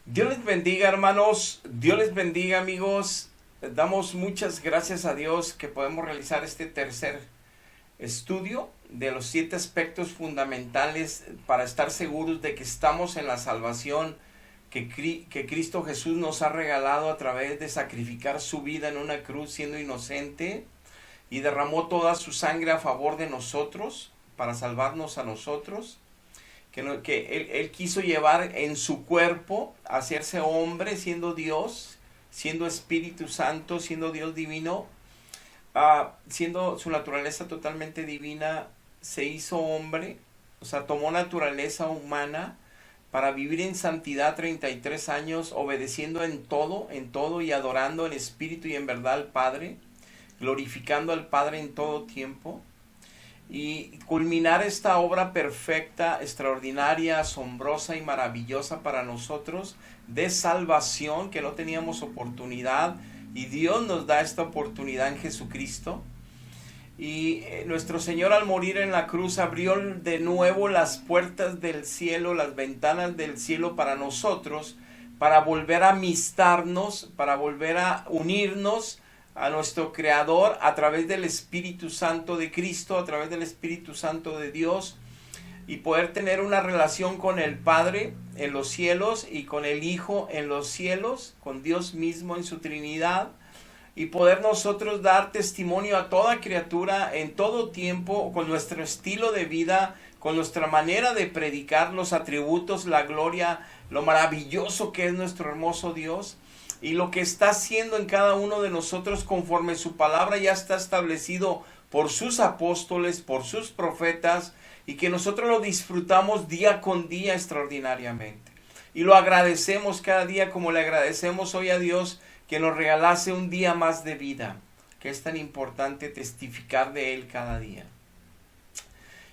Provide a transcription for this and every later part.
Dios les bendiga, hermanos. Dios les bendiga, amigos. Damos muchas gracias a Dios que podemos realizar este tercer estudio de los 7 aspectos fundamentales para estar seguros de que estamos en la salvación que Cristo Jesús nos ha regalado a través de sacrificar su vida en una cruz siendo inocente y derramó toda su sangre a favor de nosotros para salvarnos a nosotros. Que él quiso llevar en su cuerpo, hacerse hombre, siendo Dios, siendo Espíritu Santo, siendo Dios divino, siendo su naturaleza totalmente divina, se hizo hombre, o sea, tomó naturaleza humana para vivir en santidad 33 años, obedeciendo en todo y adorando en espíritu y en verdad al Padre, glorificando al Padre en todo tiempo. Y culminar esta obra perfecta, extraordinaria, asombrosa y maravillosa para nosotros de salvación que no teníamos oportunidad y Dios nos da esta oportunidad en Jesucristo. Y nuestro Señor al morir en la cruz abrió de nuevo las puertas del cielo, las ventanas del cielo para nosotros, para volver a amistarnos, para volver a unirnos a nuestro Creador a través del Espíritu Santo de Cristo, a través del Espíritu Santo de Dios, y poder tener una relación con el Padre en los cielos y con el Hijo en los cielos, con Dios mismo en su Trinidad, y poder nosotros dar testimonio a toda criatura en todo tiempo con nuestro estilo de vida, con nuestra manera de predicar los atributos, la gloria, lo maravilloso que es nuestro hermoso Dios. Y lo que está haciendo en cada uno de nosotros conforme su palabra ya está establecido por sus apóstoles, por sus profetas, y que nosotros lo disfrutamos día con día extraordinariamente. Y lo agradecemos cada día como le agradecemos hoy a Dios que nos regalase un día más de vida, que es tan importante testificar de Él cada día.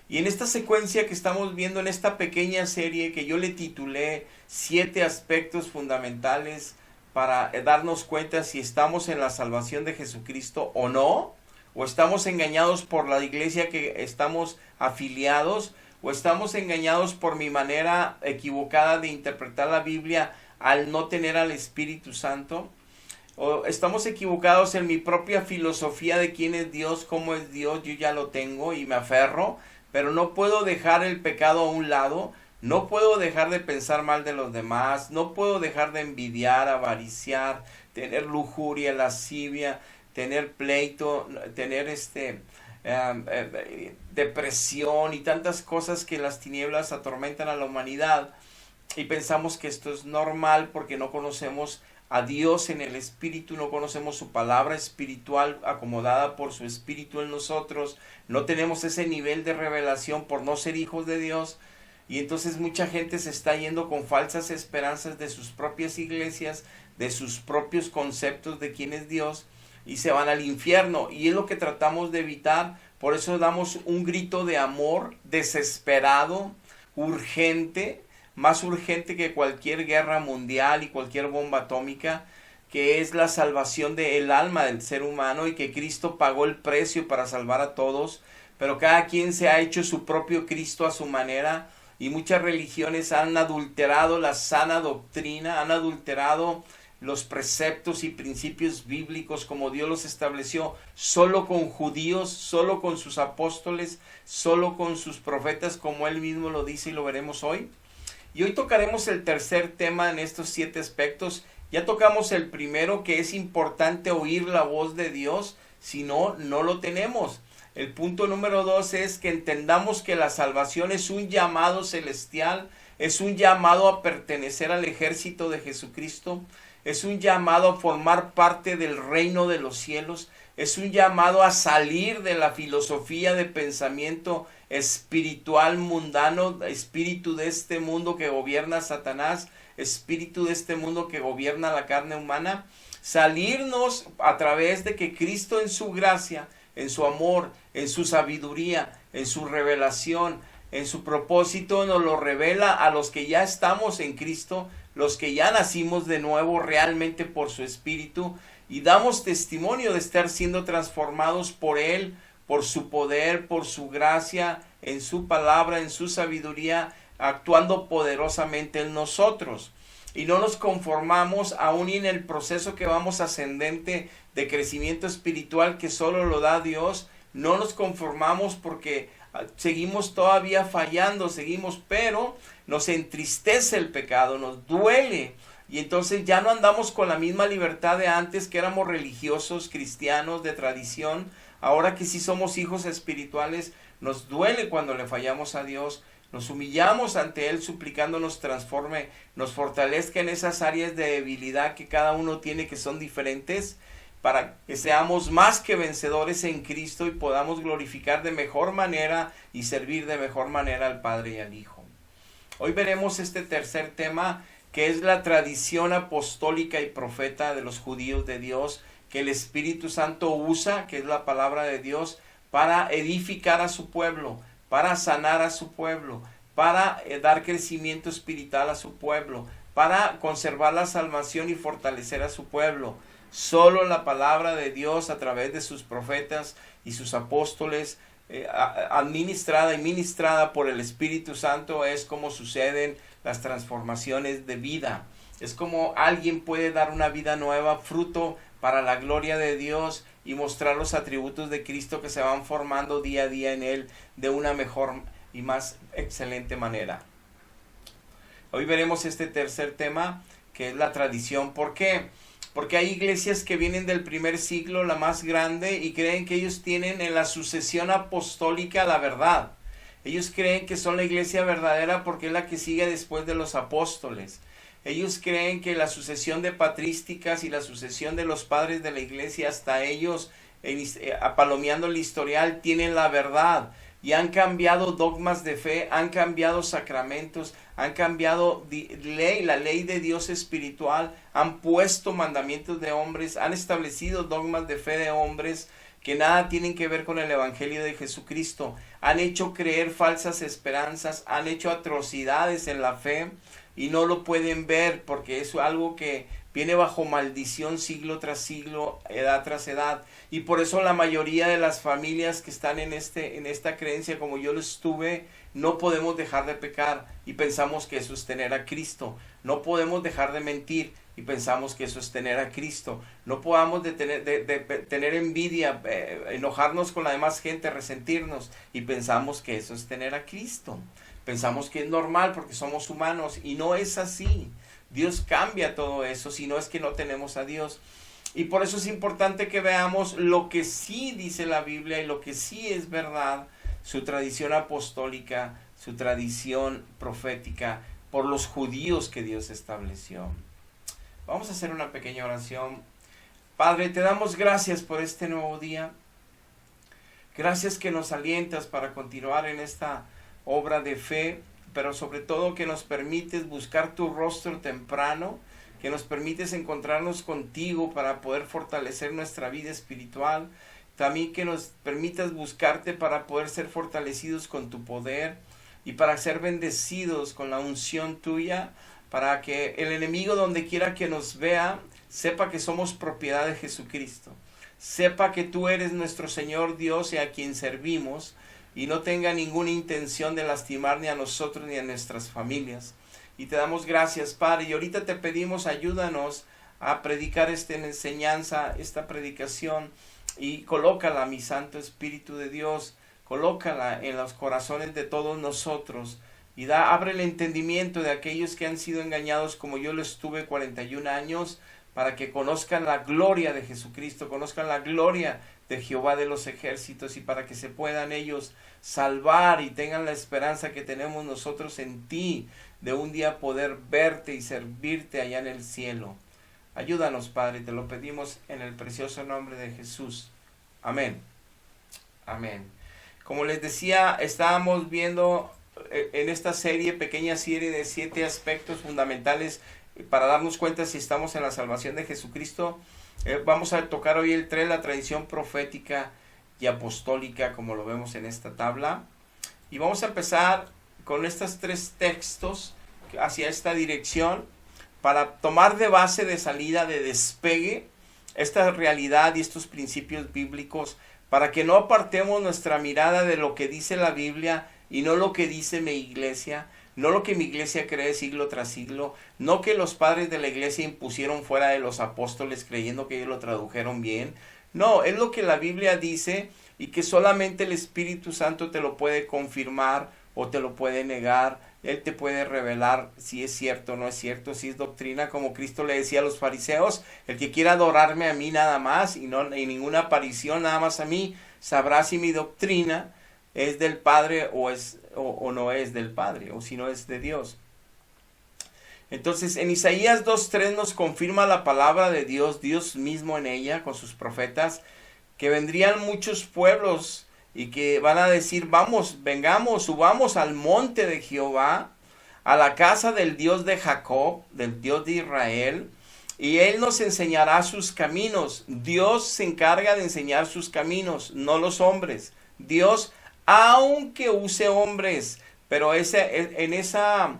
Y en esta secuencia que estamos viendo en esta pequeña serie que yo le titulé 7 aspectos fundamentales para darnos cuenta si estamos en la salvación de Jesucristo o no, o estamos engañados por la iglesia que estamos afiliados, o estamos engañados por mi manera equivocada de interpretar la Biblia al no tener al Espíritu Santo, o estamos equivocados en mi propia filosofía de quién es Dios, cómo es Dios, yo ya lo tengo y me aferro, pero no puedo dejar el pecado a un lado. No puedo dejar de pensar mal de los demás, no puedo dejar de envidiar, avariciar, tener lujuria, lascivia, tener pleito, tener depresión y tantas cosas que las tinieblas atormentan a la humanidad. Y pensamos que esto es normal porque no conocemos a Dios en el Espíritu, no conocemos su palabra espiritual acomodada por su Espíritu en nosotros, no tenemos ese nivel de revelación por no ser hijos de Dios. Y entonces mucha gente se está yendo con falsas esperanzas de sus propias iglesias, de sus propios conceptos de quién es Dios, y se van al infierno. Y es lo que tratamos de evitar. Por eso damos un grito de amor desesperado, urgente, más urgente que cualquier guerra mundial y cualquier bomba atómica, que es la salvación del alma del ser humano y que Cristo pagó el precio para salvar a todos. Pero cada quien se ha hecho su propio Cristo a su manera. Y muchas religiones han adulterado la sana doctrina, han adulterado los preceptos y principios bíblicos como Dios los estableció, solo con judíos, solo con sus apóstoles, solo con sus profetas, como Él mismo lo dice y lo veremos hoy. Y hoy tocaremos el tercer tema en estos 7 aspectos. Ya tocamos el primero, que es importante oír la voz de Dios, si no, no lo tenemos. El punto número 2 es que entendamos que la salvación es un llamado celestial, es un llamado a pertenecer al ejército de Jesucristo, es un llamado a formar parte del reino de los cielos, es un llamado a salir de la filosofía de pensamiento espiritual mundano, espíritu de este mundo que gobierna Satanás, espíritu de este mundo que gobierna la carne humana, salirnos a través de que Cristo en su gracia, en su amor, en su sabiduría, en su revelación, en su propósito, nos lo revela a los que ya estamos en Cristo, los que ya nacimos de nuevo realmente por su Espíritu, y damos testimonio de estar siendo transformados por Él, por su poder, por su gracia, en su palabra, en su sabiduría, actuando poderosamente en nosotros. y no nos conformamos aún y en el proceso que vamos ascendente de crecimiento espiritual que solo lo da Dios. No nos conformamos porque seguimos todavía fallando, pero nos entristece el pecado, nos duele. Y entonces ya no andamos con la misma libertad de antes, que éramos religiosos, cristianos, de tradición. Ahora que sí somos hijos espirituales, nos duele cuando le fallamos a Dios. Nos humillamos ante Él suplicando nos transforme, nos fortalezca en esas áreas de debilidad que cada uno tiene, que son diferentes, para que seamos más que vencedores en Cristo y podamos glorificar de mejor manera y servir de mejor manera al Padre y al Hijo. Hoy veremos este tercer tema, que es la tradición apostólica y profeta de los judíos de Dios, que el Espíritu Santo usa, que es la palabra de Dios, para edificar a su pueblo, para sanar a su pueblo, para dar crecimiento espiritual a su pueblo, para conservar la salvación y fortalecer a su pueblo. Solo la palabra de Dios a través de sus profetas y sus apóstoles, administrada y ministrada por el Espíritu Santo, es como suceden las transformaciones de vida. Es como alguien puede dar una vida nueva, fruto para la gloria de Dios, y mostrar los atributos de Cristo que se van formando día a día en Él de una mejor y más excelente manera. Hoy veremos este tercer tema, que es la tradición. ¿Por qué? Porque hay iglesias que vienen del primer siglo, la más grande, y creen que ellos tienen en la sucesión apostólica la verdad. Ellos creen que son la iglesia verdadera porque es la que sigue después de los apóstoles. Ellos creen que la sucesión de patrísticas y la sucesión de los padres de la iglesia, hasta ellos, palomeando el historial, tienen la verdad. Y han cambiado dogmas de fe, han cambiado sacramentos, han cambiado la ley de Dios espiritual, han puesto mandamientos de hombres, han establecido dogmas de fe de hombres que nada tienen que ver con el evangelio de Jesucristo. Han hecho creer falsas esperanzas, han hecho atrocidades en la fe y no lo pueden ver porque es algo que viene bajo maldición siglo tras siglo, edad tras edad. Y por eso la mayoría de las familias que están en esta creencia, como yo lo estuve, no podemos dejar de pecar y pensamos que eso es tener a Cristo. No podemos dejar de mentir y pensamos que eso es tener a Cristo. No podamos tener envidia, enojarnos con la demás gente, resentirnos y pensamos que eso es tener a Cristo. Pensamos que es normal porque somos humanos y no es así. Dios cambia todo eso, si no es que no tenemos a Dios. Y por eso es importante que veamos lo que sí dice la Biblia y lo que sí es verdad, su tradición apostólica, su tradición profética, por los judíos que Dios estableció. Vamos a hacer una pequeña oración. Padre, te damos gracias por este nuevo día. Gracias que nos alientas para continuar en esta obra de fe, pero sobre todo que nos permites buscar tu rostro temprano, que nos permites encontrarnos contigo para poder fortalecer nuestra vida espiritual, también que nos permitas buscarte para poder ser fortalecidos con tu poder y para ser bendecidos con la unción tuya, para que el enemigo donde quiera que nos vea, sepa que somos propiedad de Jesucristo, sepa que tú eres nuestro Señor Dios y a quien servimos, y no tenga ninguna intención de lastimar ni a nosotros ni a nuestras familias. Y te damos gracias, Padre, y ahorita te pedimos, ayúdanos a predicar esta enseñanza, esta predicación, y colócala, mi Santo Espíritu de Dios, colócala en los corazones de todos nosotros, y abre el entendimiento de aquellos que han sido engañados como yo lo estuve 41 años, para que conozcan la gloria de Jesucristo, conozcan la gloria de Jehová de los ejércitos, y para que se puedan ellos salvar y tengan la esperanza que tenemos nosotros en ti, de un día poder verte y servirte allá en el cielo. Ayúdanos, Padre, te lo pedimos en el precioso nombre de Jesús. Amén. Amén. Como les decía, estábamos viendo en esta pequeña serie de 7 aspectos fundamentales para darnos cuenta si estamos en la salvación de Jesucristo. Vamos a tocar hoy el 3, la tradición profética y apostólica, como lo vemos en esta tabla. Y vamos a empezar con estos 3 textos hacia esta dirección para tomar de base de salida, de despegue, esta realidad y estos principios bíblicos, para que no apartemos nuestra mirada de lo que dice la Biblia y no lo que dice mi iglesia, no lo que mi iglesia cree siglo tras siglo, no que los padres de la iglesia impusieron fuera de los apóstoles creyendo que ellos lo tradujeron bien. No, es lo que la Biblia dice y que solamente el Espíritu Santo te lo puede confirmar o te lo puede negar. Él te puede revelar si es cierto o no es cierto, si es doctrina, como Cristo le decía a los fariseos: el que quiera adorarme a mí nada más y no y ninguna aparición, nada más a mí, sabrá si mi doctrina es del Padre o no es del Padre, o si no es de Dios. Entonces en Isaías 2:3 nos confirma la palabra de Dios, Dios mismo en ella, con sus profetas, que vendrían muchos pueblos y que van a decir: vamos, vengamos, subamos al monte de Jehová, a la casa del Dios de Jacob, del Dios de Israel, y Él nos enseñará sus caminos. Dios se encarga de enseñar sus caminos, no los hombres. Dios, aunque use hombres, pero en esa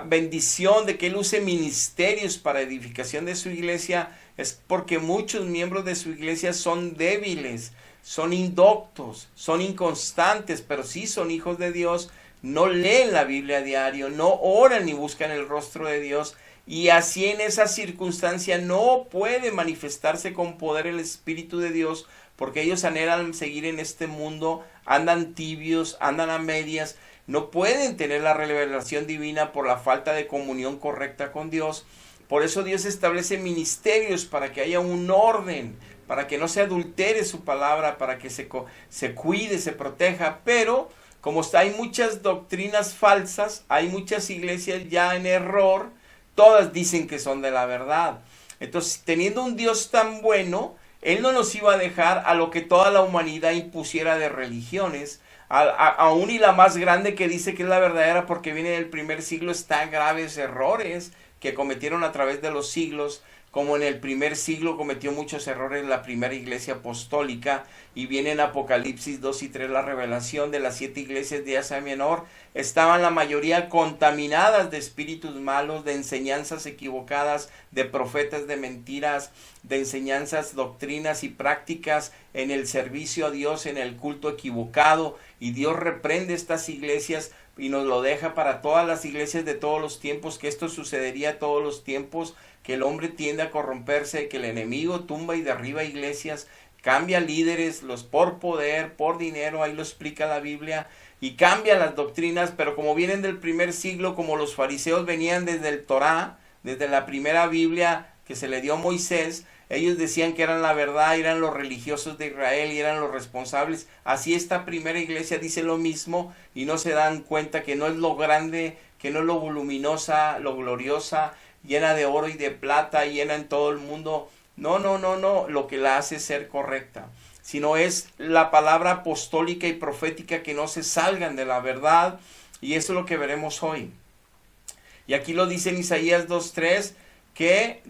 bendición de que Él use ministerios para edificación de su iglesia, es porque muchos miembros de su iglesia son débiles, son indoctos, son inconstantes, pero sí son hijos de Dios, no leen la Biblia a diario, no oran ni buscan el rostro de Dios, y así en esa circunstancia no puede manifestarse con poder el Espíritu de Dios, porque ellos anhelan seguir en este mundo, andan tibios, andan a medias, no pueden tener la revelación divina por la falta de comunión correcta con Dios. Por eso Dios establece ministerios para que haya un orden, para que no se adultere su palabra, para que se cuide, se proteja. Pero como hay muchas doctrinas falsas, hay muchas iglesias ya en error, todas dicen que son de la verdad. Entonces, teniendo un Dios tan bueno, Él no nos iba a dejar a lo que toda la humanidad impusiera de religiones, aún y la más grande que dice que es la verdadera porque viene del primer siglo, está en graves errores que cometieron a través de los siglos, como en el primer siglo cometió muchos errores la primera iglesia apostólica, y viene en Apocalipsis 2 y 3 la revelación de las 7 iglesias de Asia Menor. Estaban la mayoría contaminadas de espíritus malos, de enseñanzas equivocadas, de profetas de mentiras, de enseñanzas, doctrinas y prácticas en el servicio a Dios, en el culto equivocado, y Dios reprende estas iglesias y nos lo deja para todas las iglesias de todos los tiempos, que esto sucedería todos los tiempos, que el hombre tiende a corromperse, que el enemigo tumba y derriba iglesias, cambia líderes, los por poder, por dinero, ahí lo explica la Biblia, y cambia las doctrinas, pero como vienen del primer siglo, como los fariseos venían desde el Torá, desde la primera Biblia que se le dio a Moisés, ellos decían que eran la verdad, eran los religiosos de Israel y eran los responsables. Así esta primera iglesia dice lo mismo y no se dan cuenta que no es lo grande, que no es lo voluminosa, lo gloriosa, llena de oro y de plata, llena en todo el mundo. No, lo que la hace ser correcta, sino es la palabra apostólica y profética, que no se salgan de la verdad, y eso es lo que veremos hoy. Y aquí lo dice en Isaías 2:3, que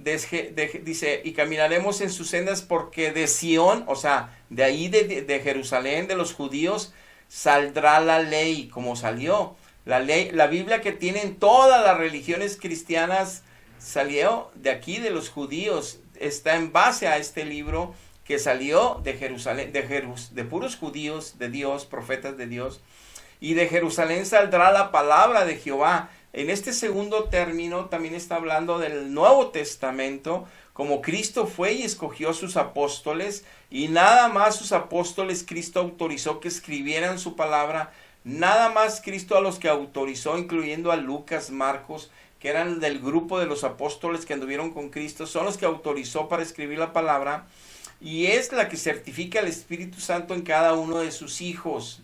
dice: y caminaremos en sus sendas, porque de Sión, o sea, de ahí de Jerusalén, de los judíos, saldrá la ley, como salió. La ley, la Biblia que tienen todas las religiones cristianas, salió de aquí, de los judíos. Está en base a este libro que salió de Jerusalén, de puros judíos de Dios, profetas de Dios. Y de Jerusalén saldrá la palabra de Jehová. En este segundo término también está hablando del Nuevo Testamento, como Cristo fue y escogió a sus apóstoles, y nada más sus apóstoles Cristo autorizó que escribieran su palabra, nada más Cristo a los que autorizó, incluyendo a Lucas, Marcos, que eran del grupo de los apóstoles que anduvieron con Cristo, son los que autorizó para escribir la palabra, y es la que certifica el Espíritu Santo en cada uno de sus hijos.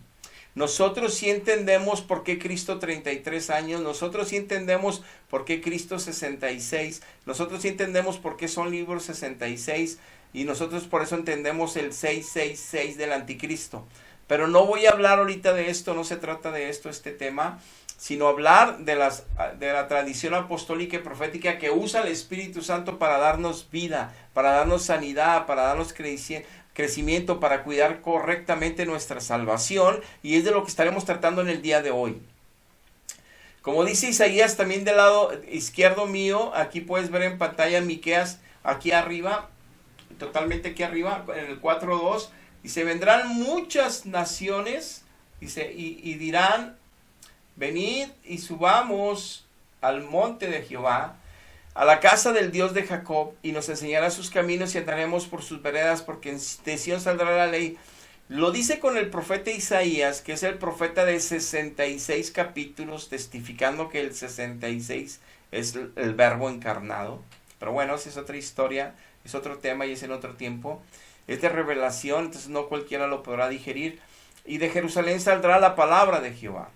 Nosotros sí entendemos por qué Cristo 33 años, nosotros sí entendemos por qué Cristo 66, nosotros sí entendemos por qué son libros 66, y nosotros por eso entendemos el 666 del anticristo. Pero no voy a hablar ahorita de esto, no se trata de esto este tema, sino hablar de la tradición apostólica y profética que usa el Espíritu Santo para darnos vida, para darnos sanidad, para darnos crecimiento, para cuidar correctamente nuestra salvación, y es de lo que estaremos tratando en el día de hoy. Como dice Isaías, también del lado izquierdo mío, aquí puedes ver en pantalla Miqueas, aquí arriba, totalmente aquí arriba, en el 4:2, dice: vendrán muchas naciones, dice, y dirán: venid y subamos al monte de Jehová, a la casa del Dios de Jacob, y nos enseñará sus caminos y andaremos por sus veredas, porque de Sión saldrá la ley. Lo dice con el profeta Isaías, que es el profeta de 66 capítulos, testificando que el 66 es el verbo encarnado. Pero bueno, esa es otra historia, es otro tema y es en otro tiempo. Es de revelación, entonces no cualquiera lo podrá digerir. Y de Jerusalén saldrá la palabra de Jehová.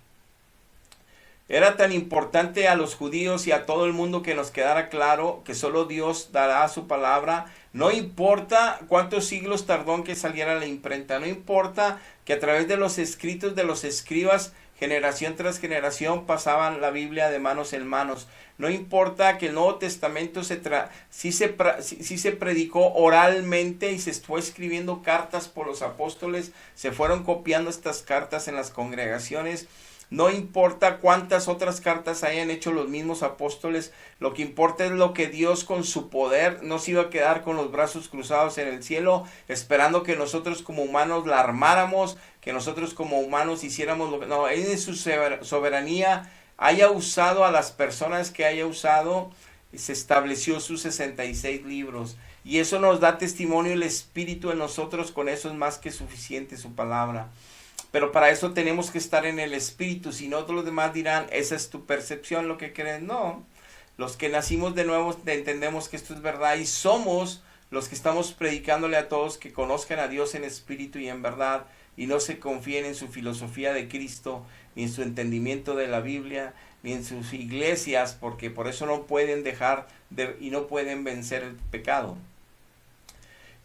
Era tan importante a los judíos y a todo el mundo que nos quedara claro que solo Dios dará su palabra. No importa cuántos siglos tardó en que saliera la imprenta. No importa que a través de los escritos de los escribas, generación tras generación, pasaban la Biblia de manos en manos. No importa que el Nuevo Testamento sí se predicó oralmente y se fue escribiendo cartas por los apóstoles. Se fueron copiando estas cartas en las congregaciones. No importa cuántas otras cartas hayan hecho los mismos apóstoles, lo que importa es lo que Dios con su poder nos iba a quedar con los brazos cruzados en el cielo, esperando que nosotros como humanos la armáramos, que nosotros como humanos hiciéramos lo que... No, Él en su soberanía haya usado a las personas que haya usado, se estableció sus 66 libros. Y eso nos da testimonio el Espíritu en nosotros, con eso es más que suficiente su palabra. Pero para eso tenemos que estar en el Espíritu, si no todos los demás dirán, esa es tu percepción, lo que crees. No, los que nacimos de nuevo entendemos que esto es verdad y somos los que estamos predicándole a todos que conozcan a Dios en espíritu y en verdad y no se confíen en su filosofía de Cristo, ni en su entendimiento de la Biblia, ni en sus iglesias, porque por eso no pueden y no pueden vencer el pecado.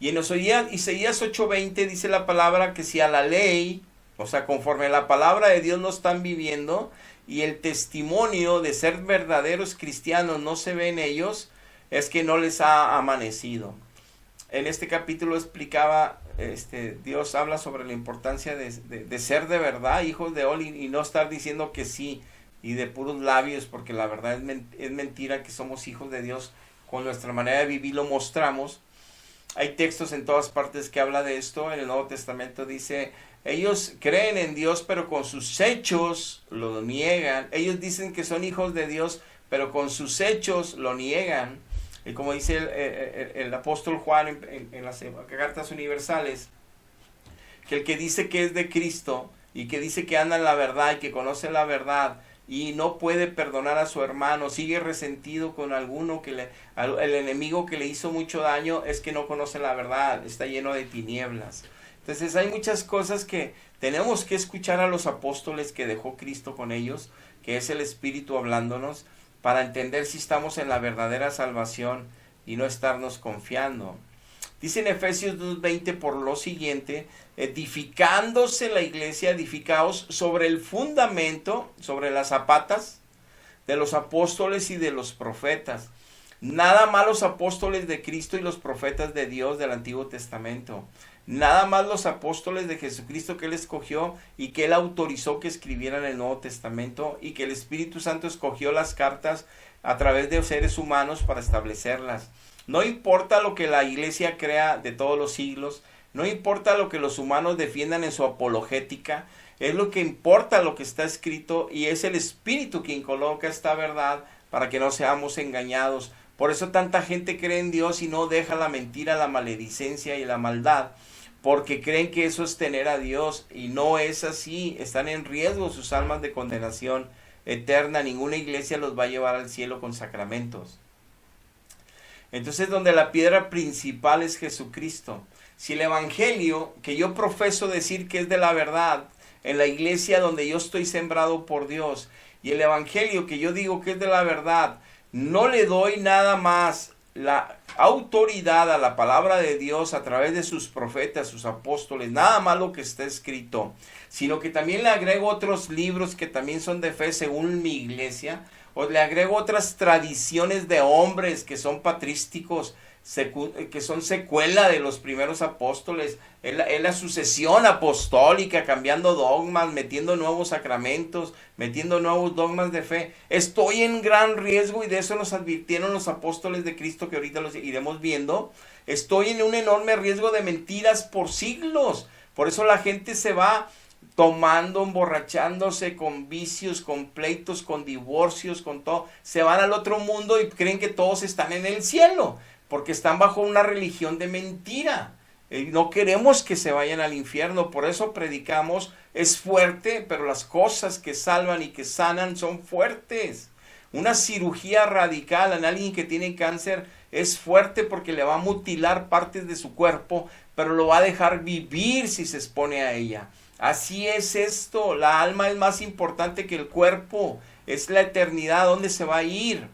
Y en Isaías 8:20 dice la palabra que si a la ley, o sea, conforme a la palabra de Dios no están viviendo y el testimonio de ser verdaderos cristianos no se ve en ellos, es que no les ha amanecido. En este capítulo explicaba, Dios habla sobre la importancia de ser de verdad, hijos de Oli, y no estar diciendo que sí y de puros labios, porque la verdad es mentira que somos hijos de Dios. Con nuestra manera de vivir lo mostramos. Hay textos en todas partes que habla de esto. En el Nuevo Testamento dice, ellos creen en Dios, pero con sus hechos lo niegan. Ellos dicen que son hijos de Dios, pero con sus hechos lo niegan. Y como dice el apóstol Juan en las cartas universales, que el que dice que es de Cristo y que dice que anda en la verdad y que conoce la verdad y no puede perdonar a su hermano, sigue resentido con alguno el enemigo que le hizo mucho daño, es que no conoce la verdad, está lleno de tinieblas. Entonces hay muchas cosas que tenemos que escuchar a los apóstoles que dejó Cristo con ellos, que es el Espíritu hablándonos, para entender si estamos en la verdadera salvación y no estarnos confiando. Dice en Efesios 2:20 por lo siguiente, edificándose la iglesia, edificaos sobre el fundamento, sobre las zapatas de los apóstoles y de los profetas. Nada más los apóstoles de Cristo y los profetas de Dios del Antiguo Testamento. Nada más los apóstoles de Jesucristo que Él escogió y que Él autorizó que escribieran el Nuevo Testamento y que el Espíritu Santo escogió las cartas a través de seres humanos para establecerlas. No importa lo que la iglesia crea de todos los siglos, no importa lo que los humanos defiendan en su apologética, es lo que importa lo que está escrito y es el Espíritu quien coloca esta verdad para que no seamos engañados. Por eso tanta gente cree en Dios y no deja la mentira, la maledicencia y la maldad, porque creen que eso es tener a Dios y no es así. Están en riesgo sus almas de condenación eterna. Ninguna iglesia los va a llevar al cielo con sacramentos. Entonces, donde la piedra principal es Jesucristo. Si el evangelio que yo profeso decir que es de la verdad, en la iglesia donde yo estoy sembrado por Dios, y el evangelio que yo digo que es de la verdad, no le doy nada más la autoridad a la palabra de Dios a través de sus profetas, sus apóstoles, nada más lo que está escrito, sino que también le agrego otros libros que también son de fe según mi iglesia, o le agrego otras tradiciones de hombres que son patrísticos, que son secuela de los primeros apóstoles, es la sucesión apostólica, cambiando dogmas, metiendo nuevos sacramentos, metiendo nuevos dogmas de fe. Estoy en gran riesgo y de eso nos advirtieron los apóstoles de Cristo, que ahorita los iremos viendo. Estoy en un enorme riesgo de mentiras por siglos. Por eso la gente se va tomando, emborrachándose, con vicios, con pleitos, con divorcios, con todo. Se van al otro mundo y creen que todos están en el cielo, porque están bajo una religión de mentira. No queremos que se vayan al infierno, por eso predicamos. Es fuerte, pero las cosas que salvan y que sanan son fuertes. Una cirugía radical en alguien que tiene cáncer es fuerte porque le va a mutilar partes de su cuerpo, pero lo va a dejar vivir si se expone a ella. Así es esto, la alma es más importante que el cuerpo, es la eternidad, ¿dónde se va a ir?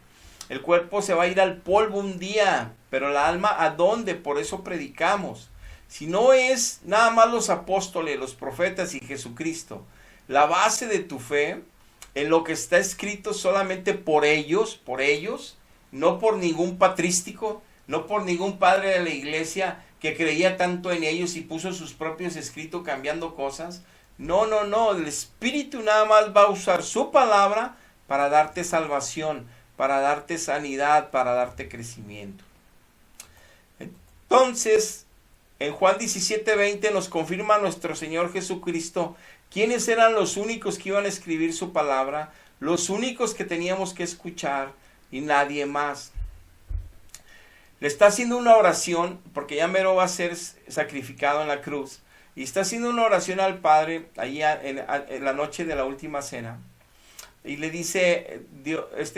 El cuerpo se va a ir al polvo un día, pero la alma ¿a dónde? Por eso predicamos. Si no es nada más los apóstoles, los profetas y Jesucristo, la base de tu fe, en lo que está escrito solamente por ellos, no por ningún patrístico, no por ningún padre de la iglesia que creía tanto en ellos y puso sus propios escritos cambiando cosas. No, el Espíritu nada más va a usar su palabra para darte salvación, para darte sanidad, para darte crecimiento. Entonces, en Juan 17:20 nos confirma nuestro Señor Jesucristo quiénes eran los únicos que iban a escribir su palabra, los únicos que teníamos que escuchar y nadie más. Le está haciendo una oración, porque ya mero va a ser sacrificado en la cruz, y está haciendo una oración al Padre, allá en la noche de la última cena, y le dice,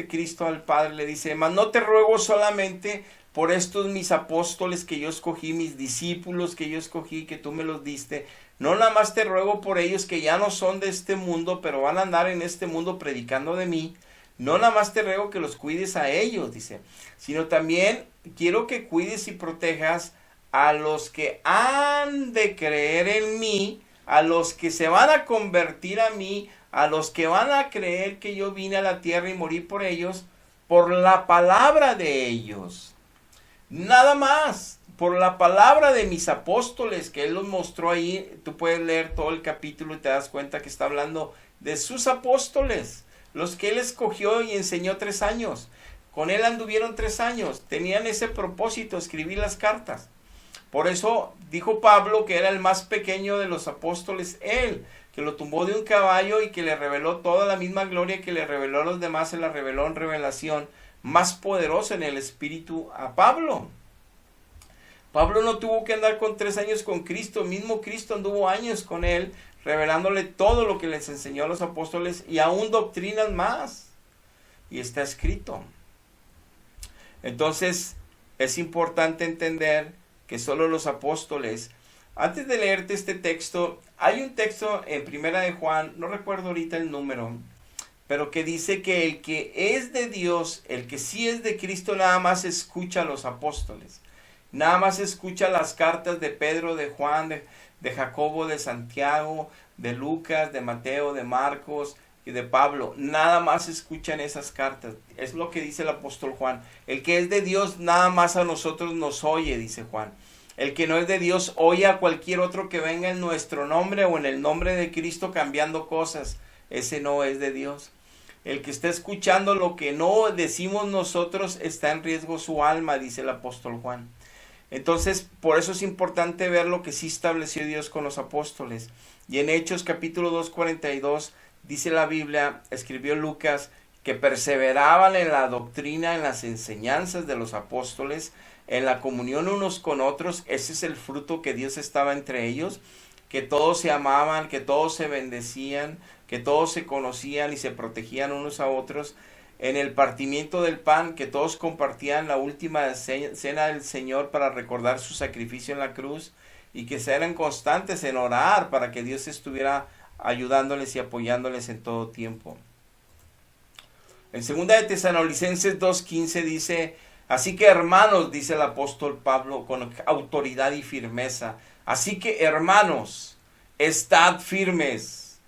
Cristo al Padre, le dice, mas no te ruego solamente por estos mis apóstoles que yo escogí, mis discípulos que yo escogí, que tú me los diste, no nada más te ruego por ellos que ya no son de este mundo, pero van a andar en este mundo predicando de mí, no nada más te ruego que los cuides a ellos, dice, sino también quiero que cuides y protejas a los que han de creer en mí, a los que se van a convertir a mí, a los que van a creer que yo vine a la tierra y morí por ellos, por la palabra de ellos. Nada más, por la palabra de mis apóstoles, que él los mostró ahí. Tú puedes leer todo el capítulo y te das cuenta que está hablando de sus apóstoles, los que él escogió y enseñó 3 años. Con él anduvieron 3 años, tenían ese propósito, escribir las cartas. Por eso dijo Pablo que era el más pequeño de los apóstoles, él, que lo tumbó de un caballo y que le reveló toda la misma gloria que le reveló a los demás, se la reveló en revelación más poderosa en el Espíritu a Pablo. Pablo no tuvo que andar con 3 años con Cristo, mismo Cristo anduvo años con él, revelándole todo lo que les enseñó a los apóstoles y aún doctrinas más. Y está escrito. Entonces, es importante entender que solo los apóstoles. Antes de leerte este texto, hay un texto en Primera de Juan, no recuerdo ahorita el número, pero que dice que el que es de Dios, el que sí es de Cristo, nada más escucha a los apóstoles. Nada más escucha las cartas de Pedro, de Juan, de Jacobo, de Santiago, de Lucas, de Mateo, de Marcos y de Pablo. Nada más escuchan esas cartas. Es lo que dice el apóstol Juan. El que es de Dios nada más a nosotros nos oye, dice Juan. El que no es de Dios oye a cualquier otro que venga en nuestro nombre o en el nombre de Cristo cambiando cosas. Ese no es de Dios. El que está escuchando lo que no decimos nosotros está en riesgo su alma, dice el apóstol Juan. Entonces, por eso es importante ver lo que sí estableció Dios con los apóstoles. Y en Hechos capítulo 2:42 dice la Biblia, escribió Lucas, que perseveraban en la doctrina, en las enseñanzas de los apóstoles, en la comunión unos con otros. Ese es el fruto que Dios estaba entre ellos, que todos se amaban, que todos se bendecían, que todos se conocían y se protegían unos a otros. En el partimiento del pan, que todos compartían la última cena del Señor para recordar su sacrificio en la cruz, y que eran constantes en orar para que Dios estuviera ayudándoles y apoyándoles en todo tiempo. En 2 de Tesalonicenses 2:15 dice, así que hermanos, dice el apóstol Pablo con autoridad y firmeza, así que hermanos, estad firmes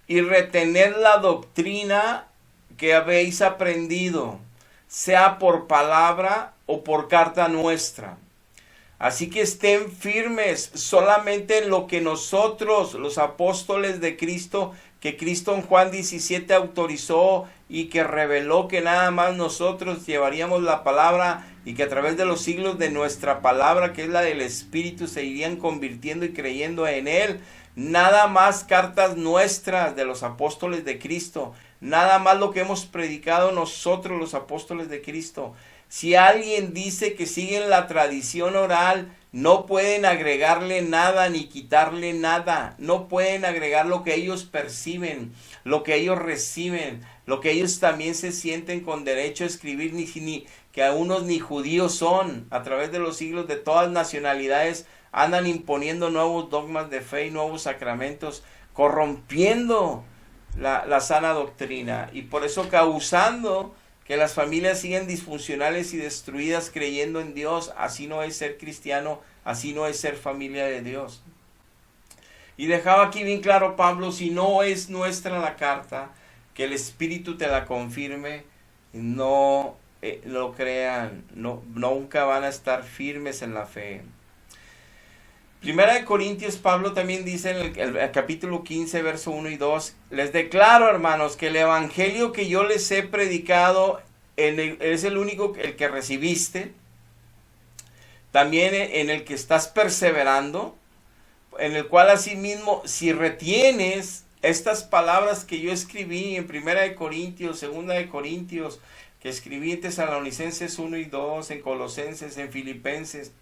y retened la doctrina que habéis aprendido, sea por palabra o por carta nuestra. Así que estén firmes solamente en lo que nosotros, los apóstoles de Cristo, que Cristo en Juan 17 autorizó y que reveló que nada más nosotros llevaríamos la palabra y que a través de los siglos de nuestra palabra, que es la del Espíritu, se irían convirtiendo y creyendo en Él. nada más cartas nuestras de los apóstoles de Cristo, nada más lo que hemos predicado nosotros los apóstoles de Cristo. Si alguien dice que siguen la tradición oral, no pueden agregarle nada ni quitarle nada. No pueden agregar lo que ellos perciben, lo que ellos reciben, lo que ellos también se sienten con derecho a escribir, ni que a unos ni judíos son. A través de los siglos, de todas nacionalidades, andan imponiendo nuevos dogmas de fe y nuevos sacramentos, corrompiendo la sana doctrina, y por eso causando que las familias sigan disfuncionales y destruidas creyendo en Dios. Así no es ser cristiano, así no es ser familia de Dios. Y dejaba aquí bien claro Pablo, si no es nuestra la carta, que el Espíritu te la confirme, no lo crean, nunca van a estar firmes en la fe. Primera de Corintios, Pablo también dice en el capítulo 15, verso 1 y 2, les declaro, hermanos, que el evangelio que yo les he predicado es el único, el que recibiste, también en el que estás perseverando, en el cual asimismo, si retienes estas palabras que yo escribí en Primera de Corintios, Segunda de Corintios, que escribí en Tesalonicenses 1 y 2, en Colosenses, en Filipenses,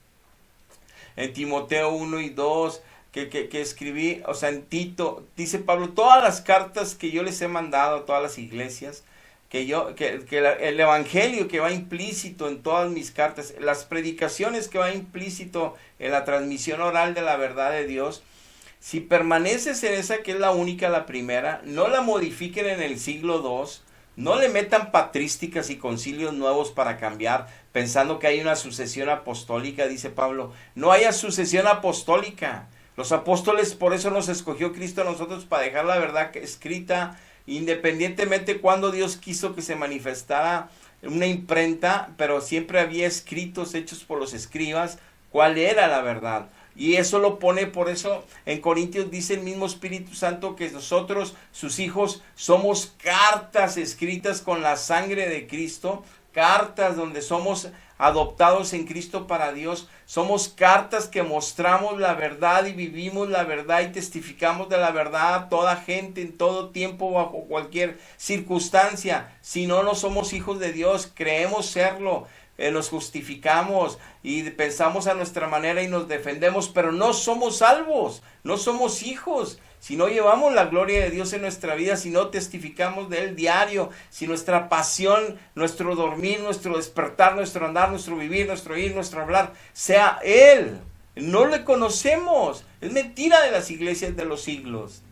en Timoteo 1 y 2, que escribí, o sea, en Tito, dice Pablo, todas las cartas que yo les he mandado a todas las iglesias, el evangelio que va implícito en todas mis cartas, las predicaciones que va implícito en la transmisión oral de la verdad de Dios, si permaneces en esa que es la única, la primera, no la modifiquen en el siglo II, no le metan patrísticas y concilios nuevos para cambiar, pensando que hay una sucesión apostólica, dice Pablo. No haya sucesión apostólica. Los apóstoles, por eso nos escogió Cristo a nosotros, para dejar la verdad escrita, independientemente cuando Dios quiso que se manifestara una imprenta, pero siempre había escritos hechos por los escribas, cuál era la verdad. Y eso lo pone, por eso en Corintios dice el mismo Espíritu Santo que nosotros, sus hijos, somos cartas escritas con la sangre de Cristo, cartas donde somos adoptados en Cristo para Dios, somos cartas que mostramos la verdad y vivimos la verdad y testificamos de la verdad a toda gente en todo tiempo, bajo cualquier circunstancia. Si no, no somos hijos de Dios, creemos serlo. Nos justificamos y pensamos a nuestra manera y nos defendemos, pero no somos salvos, no somos hijos. Si no llevamos la gloria de Dios en nuestra vida, si no testificamos de Él diario, si nuestra pasión, nuestro dormir, nuestro despertar, nuestro andar, nuestro vivir, nuestro ir, nuestro hablar, sea Él, no le conocemos. Es mentira de las iglesias de los siglos.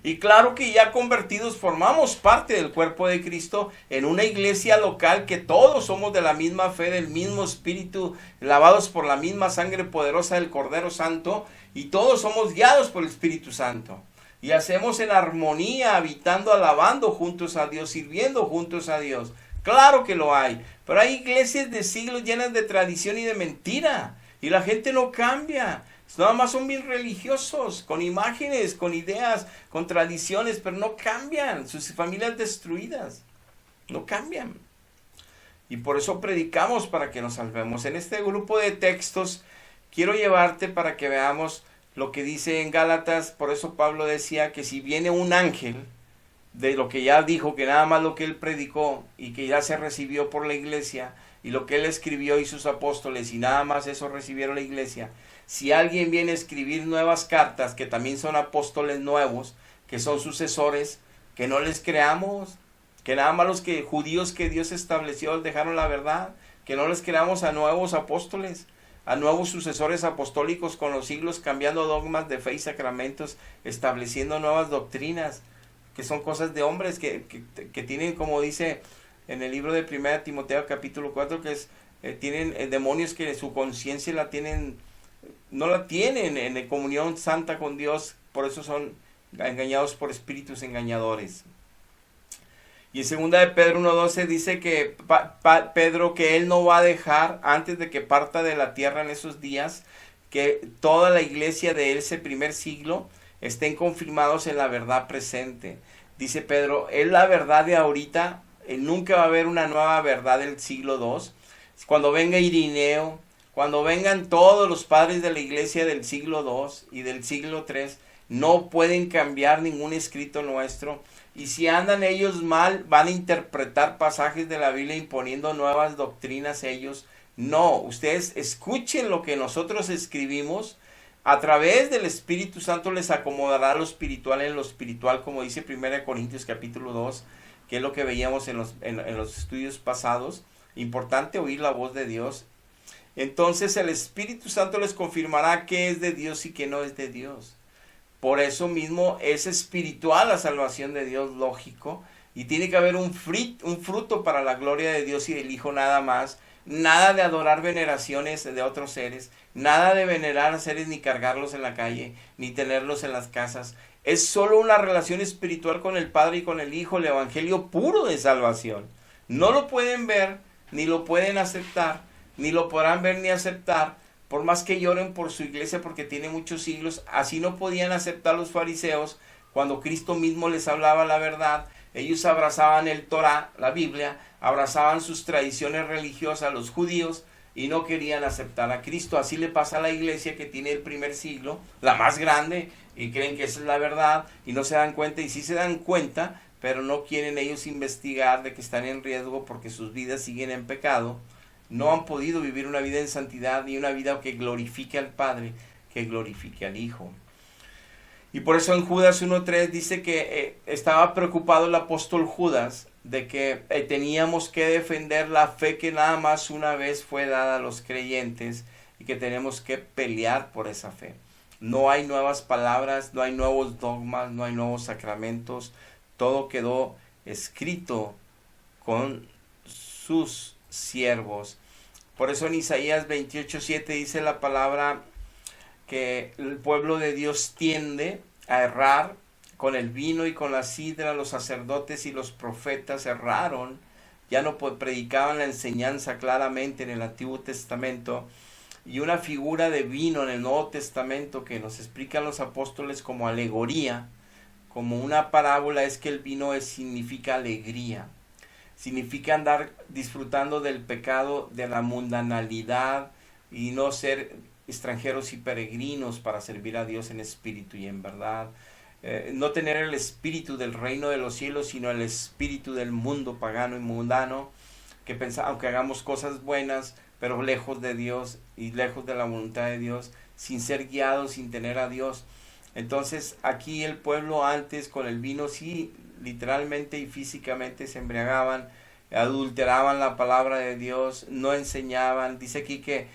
Y claro que ya convertidos formamos parte del cuerpo de Cristo en una iglesia local que todos somos de la misma fe, del mismo espíritu, lavados por la misma sangre poderosa del Cordero Santo, y todos somos guiados por el Espíritu Santo. Y hacemos en armonía, habitando, alabando juntos a Dios, sirviendo juntos a Dios. Claro que lo hay, pero hay iglesias de siglos llenas de tradición y de mentira, y la gente no cambia. Nada más son bien religiosos, con imágenes, con ideas, con tradiciones, pero no cambian. Sus familias destruidas, no cambian. Y por eso predicamos para que nos salvemos. En este grupo de textos quiero llevarte para que veamos lo que dice en Gálatas. Por eso Pablo decía que si viene un ángel, de lo que ya dijo, que nada más lo que él predicó y que ya se recibió por la iglesia, y lo que él escribió y sus apóstoles, y nada más eso recibieron la iglesia. Si alguien viene a escribir nuevas cartas, que también son apóstoles nuevos, que son sucesores, que no les creamos, que nada más los judíos que Dios estableció dejaron la verdad, que no les creamos a nuevos apóstoles, a nuevos sucesores apostólicos con los siglos, cambiando dogmas de fe y sacramentos, estableciendo nuevas doctrinas, que son cosas de hombres, que tienen, como dice en el libro de 1 Timoteo capítulo 4, que tienen demonios que su conciencia no la tienen en comunión santa con Dios, por eso son engañados por espíritus engañadores. Y en 2 de Pedro 1:12 dice que Pedro, que él no va a dejar, antes de que parta de la tierra en esos días, que toda la iglesia de ese primer siglo estén confirmados en la verdad presente. Dice Pedro, es la verdad de ahorita, nunca va a haber una nueva verdad del siglo II. Cuando venga Irineo, Cuando vengan todos los padres de la iglesia del siglo II y del siglo III, no pueden cambiar ningún escrito nuestro. Y si andan ellos mal, van a interpretar pasajes de la Biblia imponiendo nuevas doctrinas ellos. No, ustedes escuchen lo que nosotros escribimos. A través del Espíritu Santo les acomodará lo espiritual en lo espiritual, como dice 1 Corintios capítulo 2, que es lo que veíamos en los estudios pasados. Importante oír la voz de Dios. Entonces el Espíritu Santo les confirmará qué es de Dios y qué no es de Dios. Por eso mismo es espiritual la salvación de Dios, lógico. Y tiene que haber un fruto para la gloria de Dios y del Hijo nada más. Nada de adorar veneraciones de otros seres. Nada de venerar a seres ni cargarlos en la calle, ni tenerlos en las casas. Es solo una relación espiritual con el Padre y con el Hijo, el Evangelio puro de salvación. No lo pueden ver, ni lo pueden aceptar, ni lo podrán ver ni aceptar, por más que lloren por su iglesia porque tiene muchos siglos. Así no podían aceptar los fariseos cuando Cristo mismo les hablaba la verdad. Ellos abrazaban el Torah, la Biblia, abrazaban sus tradiciones religiosas, los judíos, y no querían aceptar a Cristo. Así le pasa a la iglesia que tiene el primer siglo, la más grande, y creen que esa es la verdad, y no se dan cuenta, y sí se dan cuenta, pero no quieren ellos investigar de que están en riesgo porque sus vidas siguen en pecado. No han podido vivir una vida en santidad, ni una vida que glorifique al Padre, que glorifique al Hijo. Y por eso en Judas 1.3 dice que estaba preocupado el apóstol Judas de que teníamos que defender la fe que nada más una vez fue dada a los creyentes y que tenemos que pelear por esa fe. No hay nuevas palabras, no hay nuevos dogmas, no hay nuevos sacramentos. Todo quedó escrito con sus siervos. Por eso en Isaías 28.7 dice la palabra que el pueblo de Dios tiende a errar con el vino y con la sidra. Los sacerdotes y los profetas erraron, ya no predicaban la enseñanza claramente en el Antiguo Testamento, y una figura de vino en el Nuevo Testamento que nos explican los apóstoles como alegoría, como una parábola, es que el vino significa alegría, significa andar disfrutando del pecado, de la mundanalidad, y no ser extranjeros y peregrinos para servir a Dios en espíritu y en verdad. No tener el espíritu del reino de los cielos, sino el espíritu del mundo pagano y mundano, que aunque hagamos cosas buenas, pero lejos de Dios y lejos de la voluntad de Dios, sin ser guiados, sin tener a Dios. Entonces aquí el pueblo antes con el vino sí, literalmente y físicamente se embriagaban, adulteraban la palabra de Dios, no enseñaban. Dice aquí que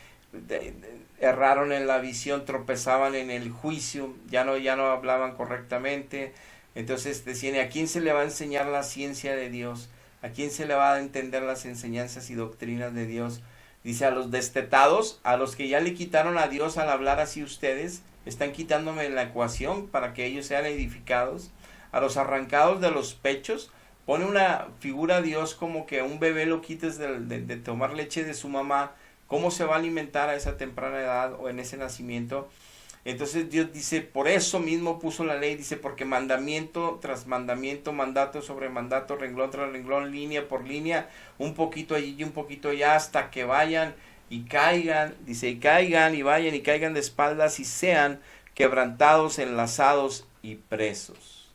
erraron en la visión, tropezaban en el juicio, ya no hablaban correctamente. Entonces decían, ¿a quién se le va a enseñar la ciencia de Dios? ¿A quién se le va a entender las enseñanzas y doctrinas de Dios? Dice, a los destetados, a los que ya le quitaron a Dios al hablar así ustedes, están quitándome la ecuación para que ellos sean edificados. A los arrancados de los pechos, pone una figura a Dios como que a un bebé lo quites de tomar leche de su mamá. ¿Cómo se va a alimentar a esa temprana edad o en ese nacimiento? Entonces Dios dice, por eso mismo puso la ley, dice, porque mandamiento tras mandamiento, mandato sobre mandato, renglón tras renglón, línea por línea, un poquito allí y un poquito allá, hasta que vayan y caigan, dice, y caigan y vayan y caigan de espaldas y sean quebrantados, enlazados y presos.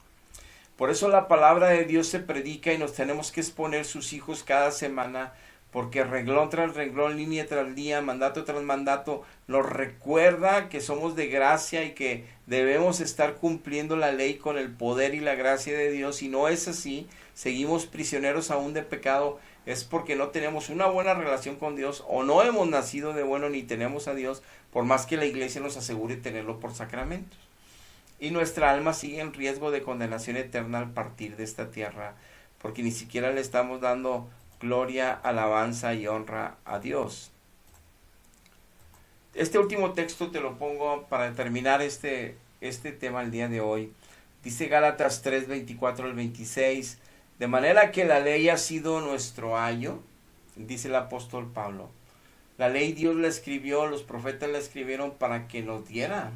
Por eso la palabra de Dios se predica y nos tenemos que exponer sus hijos cada semana, porque renglón tras renglón, línea tras línea, mandato tras mandato, nos recuerda que somos de gracia y que debemos estar cumpliendo la ley con el poder y la gracia de Dios. Si no es así, seguimos prisioneros aún de pecado, es porque no tenemos una buena relación con Dios, o no hemos nacido de bueno ni tenemos a Dios, por más que la iglesia nos asegure tenerlo por sacramentos. Y nuestra alma sigue en riesgo de condenación eterna al partir de esta tierra, porque ni siquiera le estamos dando gloria, alabanza y honra a Dios. Este último texto te lo pongo para terminar este tema el día de hoy. Dice Gálatas 3, 24 al 26, de manera que la ley ha sido nuestro ayo, dice el apóstol Pablo. La ley Dios la escribió, los profetas la escribieron para que nos diera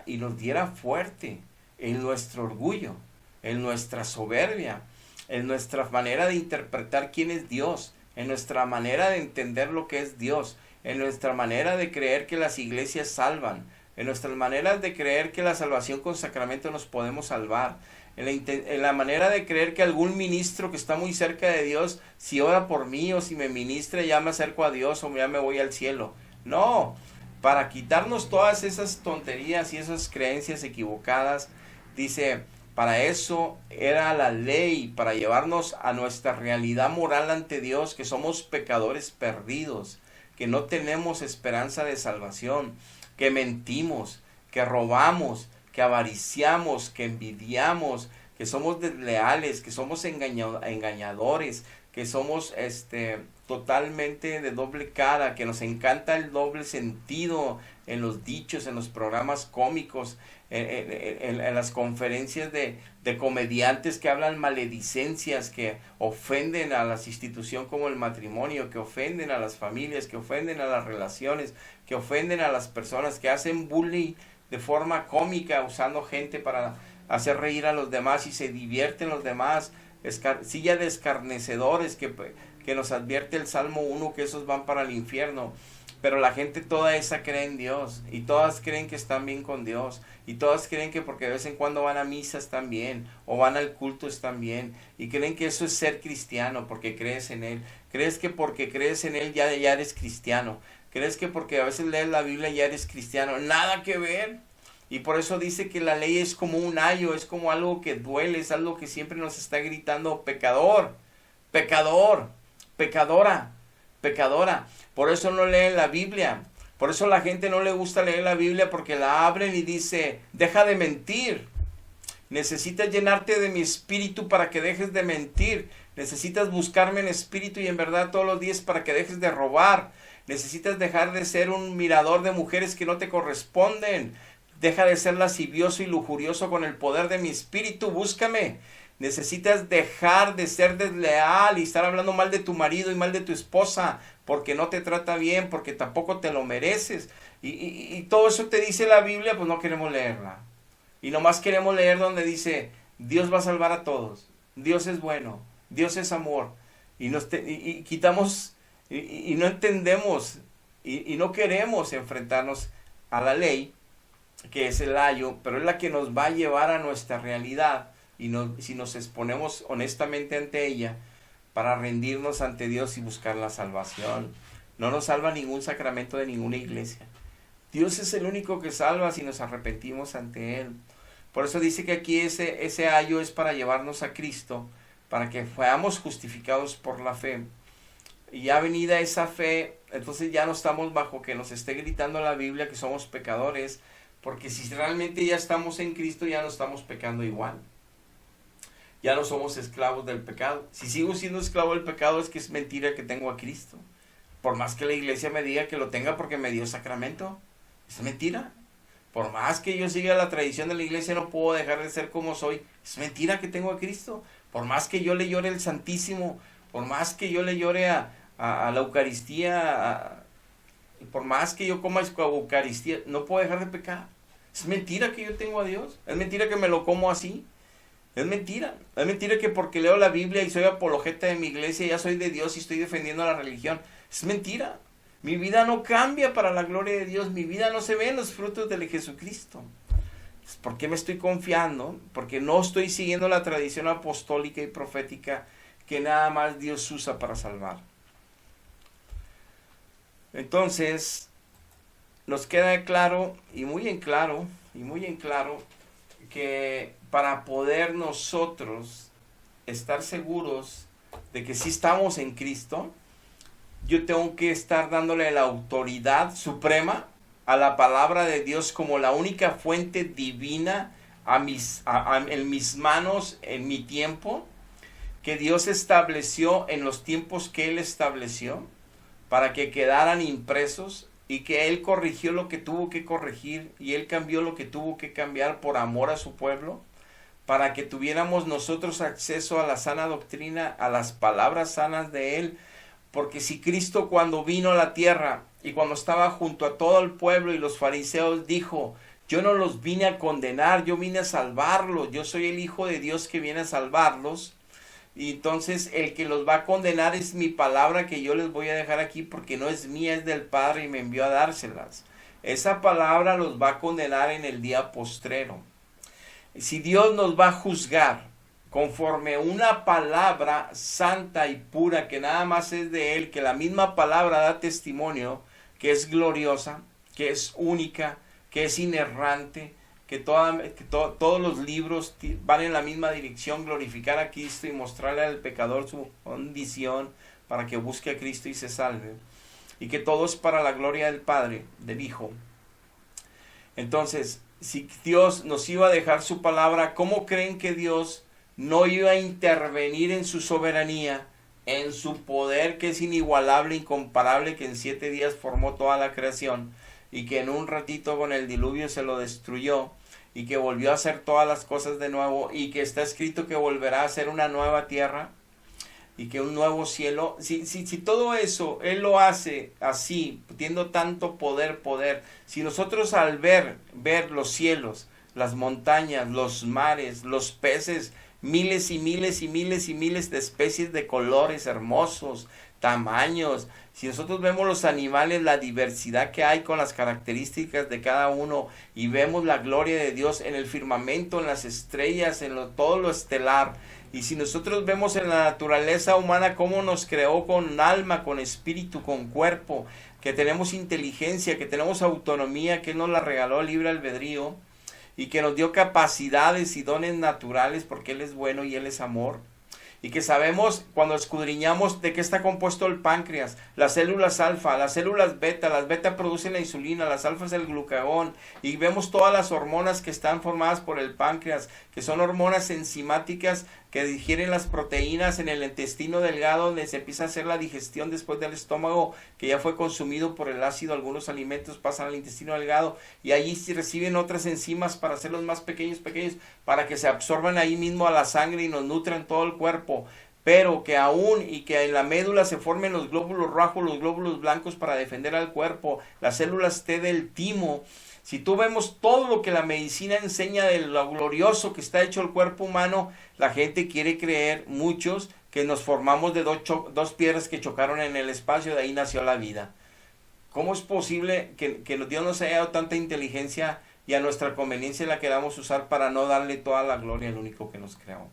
y nos diera fuerte en nuestro orgullo, en nuestra soberbia, en nuestra manera de interpretar quién es Dios, en nuestra manera de entender lo que es Dios, en nuestra manera de creer que las iglesias salvan, en nuestras maneras de creer que la salvación con sacramento nos podemos salvar, en la manera de creer que algún ministro que está muy cerca de Dios, si ora por mí o si me ministra, ya me acerco a Dios o ya me voy al cielo. No, para quitarnos todas esas tonterías y esas creencias equivocadas, dice, para eso era la ley, para llevarnos a nuestra realidad moral ante Dios, que somos pecadores perdidos, que no tenemos esperanza de salvación, que mentimos, que robamos, que avariciamos, que envidiamos, que somos desleales, que somos engañadores, que somos totalmente de doble cara, que nos encanta el doble sentido en los dichos, en los programas cómicos, en las conferencias de comediantes que hablan maledicencias, que ofenden a las instituciones como el matrimonio, que ofenden a las familias, que ofenden a las relaciones, que ofenden a las personas, que hacen bullying de forma cómica, usando gente para hacer reír a los demás y se divierten los demás, silla de escarnecedores que nos advierte el Salmo 1 que esos van para el infierno. Pero la gente toda esa cree en Dios y todas creen que están bien con Dios y todas creen que porque de vez en cuando van a misa están bien o van al culto están bien y creen que eso es ser cristiano porque crees en Él. Crees que porque crees en Él ya eres cristiano. Crees que porque a veces lees la Biblia ya eres cristiano. Nada que ver. Y por eso dice que la ley es como un ayo, es como algo que duele, es algo que siempre nos está gritando pecador, pecador, pecadora, pecadora. Por eso no leen la Biblia. Por eso la gente no le gusta leer la Biblia porque la abren y dice, deja de mentir. Necesitas llenarte de mi espíritu para que dejes de mentir. Necesitas buscarme en espíritu y en verdad todos los días para que dejes de robar. Necesitas dejar de ser un mirador de mujeres que no te corresponden. Deja de ser lascivioso y lujurioso con el poder de mi espíritu. Búscame. Necesitas dejar de ser desleal y estar hablando mal de tu marido y mal de tu esposa porque no te trata bien, porque tampoco te lo mereces. Y todo eso te dice la Biblia, pues no queremos leerla. Y nomás queremos leer donde dice, Dios va a salvar a todos. Dios es bueno. Dios es amor. Y quitamos, y no entendemos, y no queremos enfrentarnos a la ley, que es el ayo, pero es la que nos va a llevar a nuestra realidad. Y si nos exponemos honestamente ante ella para rendirnos ante Dios y buscar la salvación. No nos salva ningún sacramento de ninguna iglesia. Dios es el único que salva si nos arrepentimos ante Él. Por eso dice que aquí ese ayo es para llevarnos a Cristo, para que seamos justificados por la fe. Y ya venida esa fe, entonces ya no estamos bajo que nos esté gritando la Biblia que somos pecadores, porque si realmente ya estamos en Cristo ya no estamos pecando igual. Ya no somos esclavos del pecado. Si sigo siendo esclavo del pecado es que es mentira que tengo a Cristo. Por más que la iglesia me diga que lo tenga porque me dio sacramento, es mentira. Por más que yo siga la tradición de la iglesia no puedo dejar de ser como soy. Es mentira que tengo a Cristo. Por más que yo le llore el Santísimo, por más que yo le llore a la Eucaristía, por más que yo coma Eucaristía, no puedo dejar de pecar. Es mentira que yo tengo a Dios. Es mentira que me lo como así. Es mentira que porque leo la Biblia y soy apologeta de mi iglesia, ya soy de Dios y estoy defendiendo la religión. Es mentira. Mi vida no cambia para la gloria de Dios, mi vida no se ve en los frutos de Jesucristo. ¿Por qué me estoy confiando? Porque no estoy siguiendo la tradición apostólica y profética que nada más Dios usa para salvar. Entonces, nos queda claro y muy en claro que para poder nosotros estar seguros de que sí estamos en Cristo, yo tengo que estar dándole la autoridad suprema a la palabra de Dios como la única fuente divina en mis manos, en mi tiempo, que Dios estableció en los tiempos que Él estableció, para que quedaran impresos y que Él corrigió lo que tuvo que corregir y Él cambió lo que tuvo que cambiar por amor a su pueblo, para que tuviéramos nosotros acceso a la sana doctrina, a las palabras sanas de Él. Porque si Cristo cuando vino a la tierra y cuando estaba junto a todo el pueblo y los fariseos dijo, yo no los vine a condenar, yo vine a salvarlos, yo soy el Hijo de Dios que viene a salvarlos, Y entonces el que los va a condenar es mi palabra que yo les voy a dejar aquí, porque no es mía, es del Padre y me envió a dárselas. Esa palabra los va a condenar en el día postrero. Si Dios nos va a juzgar conforme una palabra santa y pura que nada más es de Él, que la misma palabra da testimonio, que es gloriosa, que es única, que es inerrante, que todos los libros van en la misma dirección, glorificar a Cristo y mostrarle al pecador su condición para que busque a Cristo y se salve, y que todo es para la gloria del Padre, del Hijo. Entonces, si Dios nos iba a dejar su palabra, ¿cómo creen que Dios no iba a intervenir en su soberanía, en su poder que es inigualable, incomparable, que en 7 días formó toda la creación y que en un ratito con el diluvio se lo destruyó y que volvió a hacer todas las cosas de nuevo y que está escrito que volverá a hacer una nueva tierra y que un nuevo cielo? Si todo eso Él lo hace así, teniendo tanto poder, si nosotros al ver los cielos, las montañas, los mares, los peces, miles y miles y miles y miles de especies de colores hermosos, tamaños, si nosotros vemos los animales, la diversidad que hay con las características de cada uno, y vemos la gloria de Dios en el firmamento, en las estrellas, en todo lo estelar, y si nosotros vemos en la naturaleza humana cómo nos creó con alma, con espíritu, con cuerpo, que tenemos inteligencia, que tenemos autonomía, que Él nos la regaló libre albedrío, y que nos dio capacidades y dones naturales porque Él es bueno y Él es amor, y que sabemos cuando escudriñamos de qué está compuesto el páncreas, las células alfa, las células beta, las beta producen la insulina, las alfas el glucagón, y vemos todas las hormonas que están formadas por el páncreas, que son hormonas enzimáticas que digieren las proteínas en el intestino delgado, donde se empieza a hacer la digestión después del estómago, que ya fue consumido por el ácido, algunos alimentos pasan al intestino delgado, y allí se reciben otras enzimas para hacerlos más pequeños, para que se absorban ahí mismo a la sangre y nos nutran todo el cuerpo, pero que aún y que en la médula se formen los glóbulos rojos, los glóbulos blancos para defender al cuerpo, las células T del timo. Si tú vemos todo lo que la medicina enseña de lo glorioso que está hecho el cuerpo humano, la gente quiere creer, muchos, que nos formamos de dos piedras que chocaron en el espacio, de ahí nació la vida. ¿Cómo es posible que Dios nos haya dado tanta inteligencia y a nuestra conveniencia la queramos usar para no darle toda la gloria al único que nos creó?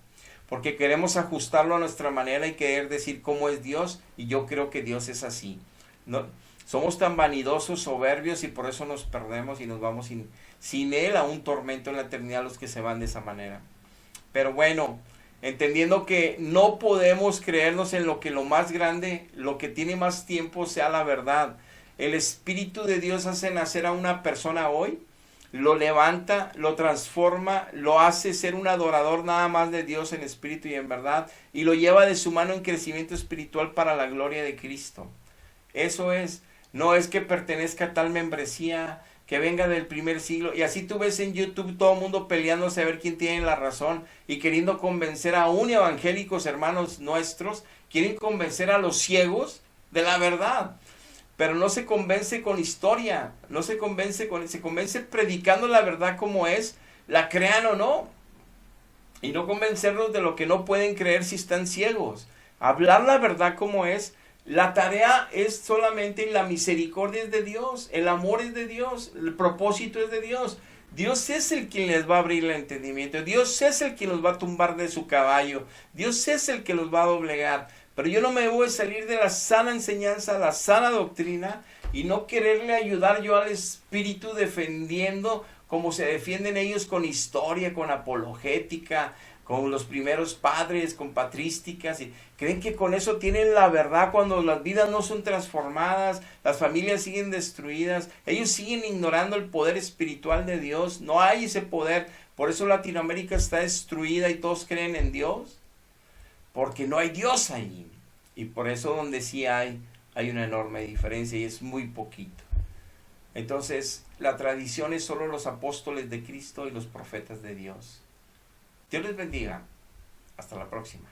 Porque queremos ajustarlo a nuestra manera y querer decir cómo es Dios, y yo creo que Dios es así. No, somos tan vanidosos, soberbios, y por eso nos perdemos y nos vamos sin Él a un tormento en la eternidad los que se van de esa manera. Pero bueno, entendiendo que no podemos creernos en lo más grande, lo que tiene más tiempo sea la verdad. El Espíritu de Dios hace nacer a una persona hoy, lo levanta, lo transforma, lo hace ser un adorador nada más de Dios en espíritu y en verdad, y lo lleva de su mano en crecimiento espiritual para la gloria de Cristo. Eso es, no es que pertenezca a tal membresía, que venga del primer siglo, y así tú ves en YouTube todo el mundo peleándose a ver quién tiene la razón, y queriendo convencer a un evangélicos hermanos nuestros, quieren convencer a los ciegos de la verdad. Pero no se convence con historia, se convence predicando la verdad como es, la crean o no. Y no convencerlos de lo que no pueden creer si están ciegos. Hablar la verdad como es. La tarea es solamente la misericordia es de Dios, el amor es de Dios, el propósito es de Dios. Dios es el quien les va a abrir el entendimiento, Dios es el quien los va a tumbar de su caballo, Dios es el que los va a doblegar. Pero yo no me voy a salir de la sana enseñanza, la sana doctrina, y no quererle ayudar yo al Espíritu defendiendo como se defienden ellos con historia, con apologética, con los primeros padres, con patrísticas, y creen que con eso tienen la verdad cuando las vidas no son transformadas, las familias siguen destruidas, ellos siguen ignorando el poder espiritual de Dios, no hay ese poder, por eso Latinoamérica está destruida y todos creen en Dios. Porque no hay Dios allí. Y por eso donde sí hay una enorme diferencia y es muy poquito. Entonces, la tradición es solo los apóstoles de Cristo y los profetas de Dios. Dios les bendiga. Hasta la próxima.